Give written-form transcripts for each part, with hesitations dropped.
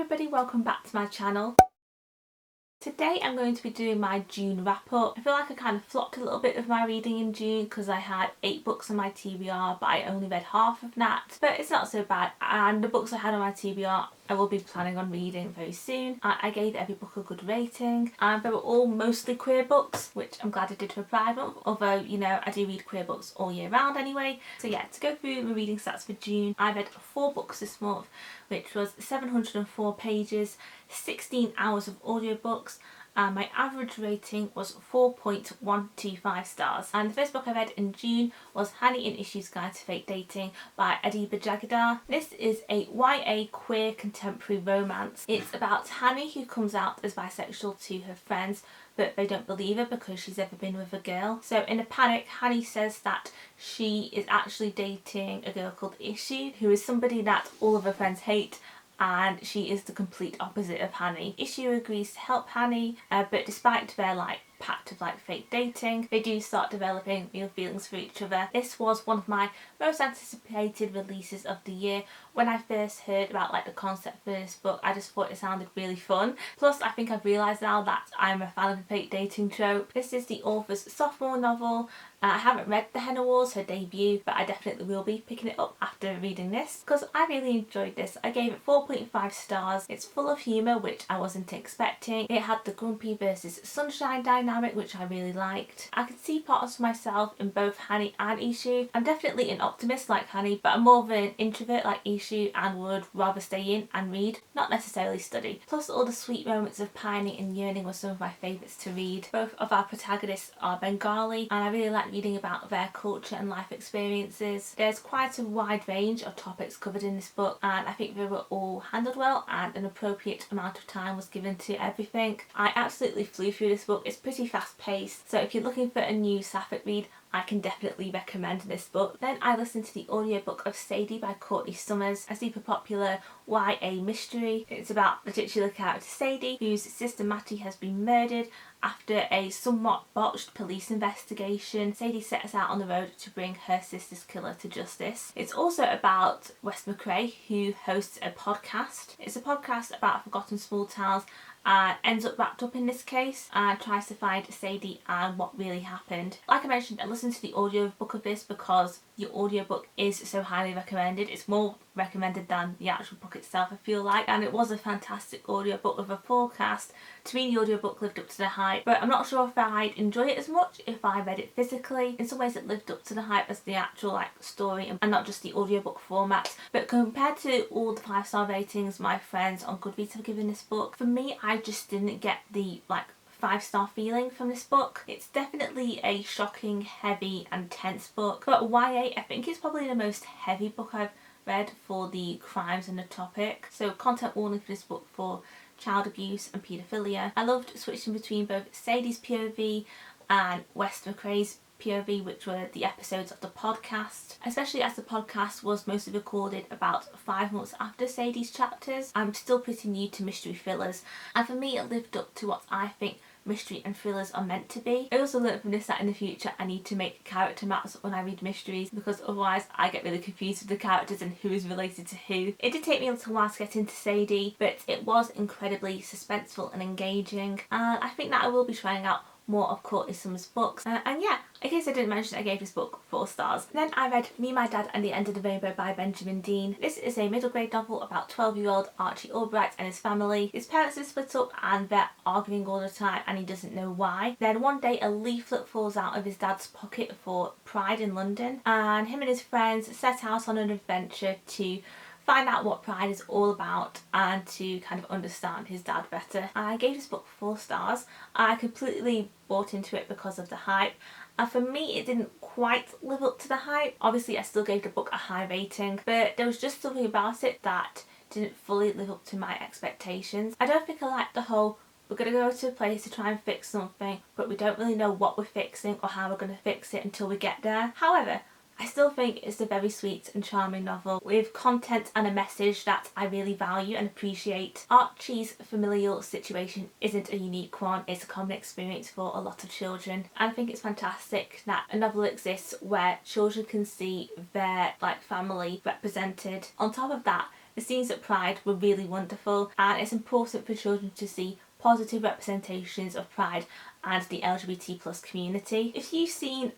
everybody, welcome back to my channel. Today I'm going to be doing my June wrap up. I feel like I kind of flopped a little bit of my reading in June because I had 8 books on my TBR but I only read half of that. But it's not so bad, and the books I had on my TBR I will be planning on reading very soon. I gave every book a good rating and they were all mostly queer books, which I'm glad I did for Pride Month, although you know I do read queer books all year round anyway. So yeah, to go through my reading stats for June, I read 4 books this month, which was 704 pages, 16 hours of audiobooks, and my average rating was 4.125 stars. And the first book I read in June was Honey and Issue's Guide to Fake Dating by Eddie Bajagadar. This is a YA queer contemporary romance. It's about Honey, who comes out as bisexual to her friends, but they don't believe her because she's ever been with a girl. So in a panic, Honey says that she is actually dating a girl called Issue, who is somebody that all of her friends hate, and she is the complete opposite of Honey. Issue agrees to help Honey, but despite their pact of fake dating, they do start developing real feelings for each other. This was one of my most anticipated releases of the year. When I first heard about the concept for this book, I just thought it sounded really fun. Plus I think I've realised now that I'm a fan of the fake dating trope. This is the author's sophomore novel. I haven't read The Hen Awards, her debut, but I definitely will be picking it up after reading this because I really enjoyed this. I gave it 4.5 stars. It's full of humour, which I wasn't expecting. It had the grumpy versus sunshine dynamic, which I really liked. I could see parts of myself in both Honey and Issue. I'm definitely an optimist like Honey, but I'm more of an introvert like Issue and would rather stay in and read, not necessarily study. Plus all the sweet moments of pining and yearning were some of my favourites to read. Both of our protagonists are Bengali and I really like reading about their culture and life experiences. There's quite a wide range of topics covered in this book and I think they were all handled well and an appropriate amount of time was given to everything. I absolutely flew through this book. It's pretty fast paced, so if you're looking for a new sapphic read, I can definitely recommend this book. Then I listened to the audiobook of Sadie by Courtney Summers, a super popular YA mystery. It's about the titular character Sadie, whose sister Mattie has been murdered. After a somewhat botched police investigation, Sadie sets out on the road to bring her sister's killer to justice. It's also about Wes McCrae, who hosts a podcast. It's a podcast about forgotten small towns and ends up wrapped up in this case and tries to find Sadie and what really happened. Like I mentioned, I listened to the audiobook of this because the audiobook is so highly recommended. It's more recommended than the actual book itself, I feel like, and it was a fantastic audiobook with a full cast. To me, the audiobook lived up to the hype, but I'm not sure if I'd enjoy it as much if I read it physically. In some ways it lived up to the hype as the actual story and not just the audiobook format, but compared to all the 5-star ratings my friends on Goodreads have given this book, for me I just didn't get the 5-star feeling from this book. It's definitely a shocking, heavy and tense book, but YA I think is probably the most heavy book I've read for the crimes and the topic. So content warning for this book for child abuse and paedophilia. I loved switching between both Sadie's POV and Wes McCrae's POV, which were the episodes of the podcast, especially as the podcast was mostly recorded about 5 months after Sadie's chapters. I'm still pretty new to mystery thrillers, and for me it lived up to what I think mystery and thrillers are meant to be. I also learned from this that in the future I need to make character maps when I read mysteries because otherwise I get really confused with the characters and who is related to who. It did take me a little while to get into Sadie, but it was incredibly suspenseful and engaging, and I think that I will be trying out more of Courtney Summers' books. And yeah, in case I didn't mention, I gave this book 4 stars. Then I read Me, My Dad and the End of the Rainbow by Benjamin Dean. This is a middle grade novel about 12-year-old Archie Albright and his family. His parents are split up and they're arguing all the time and he doesn't know why. Then one day a leaflet falls out of his dad's pocket for Pride in London and him and his friends set out on an adventure to find out what Pride is all about and to kind of understand his dad better. I gave this book 4 stars. I completely bought into it because of the hype, and for me it didn't quite live up to the hype. Obviously I still gave the book a high rating, but there was just something about it that didn't fully live up to my expectations. I don't think I liked the whole we're going to go to a place to try and fix something, but we don't really know what we're fixing or how we're going to fix it until we get there. However, I still think it's a very sweet and charming novel with content and a message that I really value and appreciate. Archie's familial situation isn't a unique one, it's a common experience for a lot of children, and I think it's fantastic that a novel exists where children can see their family represented. On top of that, The scenes at Pride were really wonderful, and it's important for children to see positive representations of Pride and the LGBT plus community. If you've seen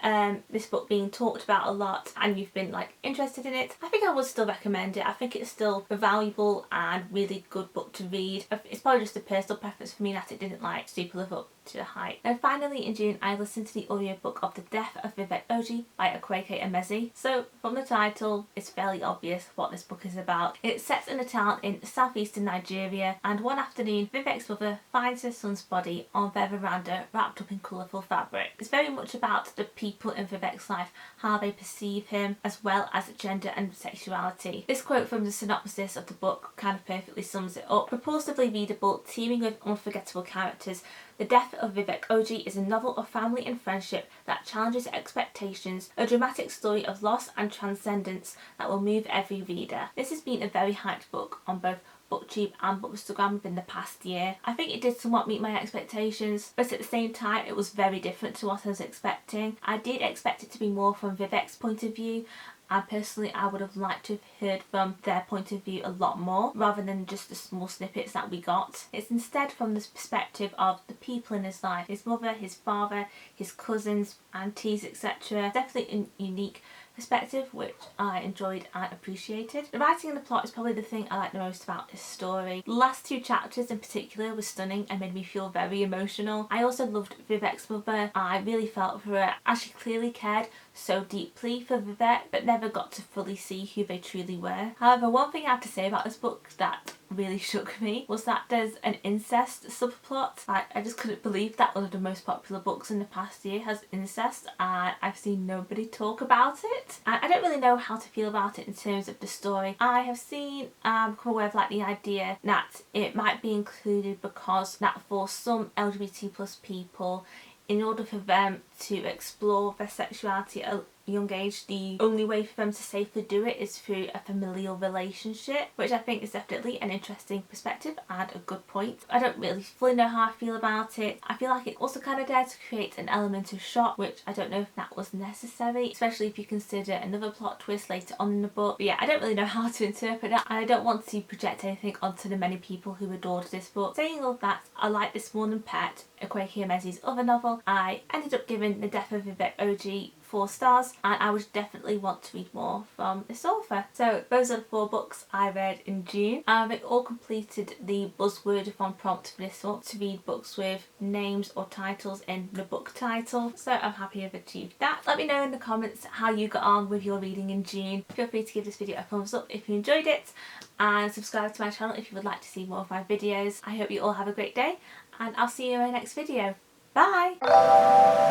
this book being talked about a lot and you've been like interested in it, I think I would still recommend it. I think it's still a valuable and really good book to read. It's probably just a personal preference for me that it didn't like super live up to the hype. And finally in June I listened to the audiobook of The Death of Vivek Oji by Akwaeke Emezi. So from the title it's fairly obvious what this book is about. It's set in a town in southeastern Nigeria, and one afternoon Vivek's mother finds her son's body on their veranda wrapped up in colourful fabric. It's very much about the people in Vivek's life, how they perceive him, as well as gender and sexuality. This quote from the synopsis of the book kind of perfectly sums it up. Propulsively readable, teeming with unforgettable characters, The Death of Vivek Oji is a novel of family and friendship that challenges expectations, a dramatic story of loss and transcendence that will move every reader. This has been a very hyped book on both BookTube and Bookstagram within the past year. I think it did somewhat meet my expectations, but at the same time it was very different to what I was expecting. I did expect it to be more from Vivek's point of view, and personally I would have liked to have heard from their point of view a lot more rather than just the small snippets that we got. It's instead from the perspective of the people in his life, his mother, his father, his cousins, aunties, etc. Definitely a unique perspective which I enjoyed and appreciated. The writing and the plot is probably the thing I like the most about this story. The last two chapters in particular were stunning and made me feel very emotional. I also loved Vivek's mother. I really felt for her as she clearly cared so deeply for Vivek but never got to fully see who they truly were. However, one thing I have to say about this book that really shook me was that there's an incest subplot. I just couldn't believe that one of the most popular books in the past year has incest, and I've seen nobody talk about it. And I don't really know how to feel about it in terms of the story. I have seen come aware of like the idea that it might be included because that for some LGBT plus people, in order for them to explore their sexuality at a young age, the only way for them to safely do it is through a familial relationship, which I think is definitely an interesting perspective and a good point. I don't really fully know how I feel about it. I feel like it also kind of dared to create an element of shock, which I don't know if that was necessary, especially if you consider another plot twist later on in the book. But yeah, I don't really know how to interpret that, and I don't want to project anything onto the many people who adored this book. Saying all that, I like This More Than Pet, Akwaeke Emezi's other novel. I ended up giving The Death of Vivek Oji 4 stars, and I would definitely want to read more from this author. So those are the 4 books I read in June. They all completed the buzzword-a-thon prompt for this one, to read books with names or titles in the book title, so I'm happy I've achieved that. Let me know in the comments how you got on with your reading in June. Feel free to give this video a thumbs up if you enjoyed it, and subscribe to my channel if you would like to see more of my videos. I hope you all have a great day, and I'll see you in my next video. Bye!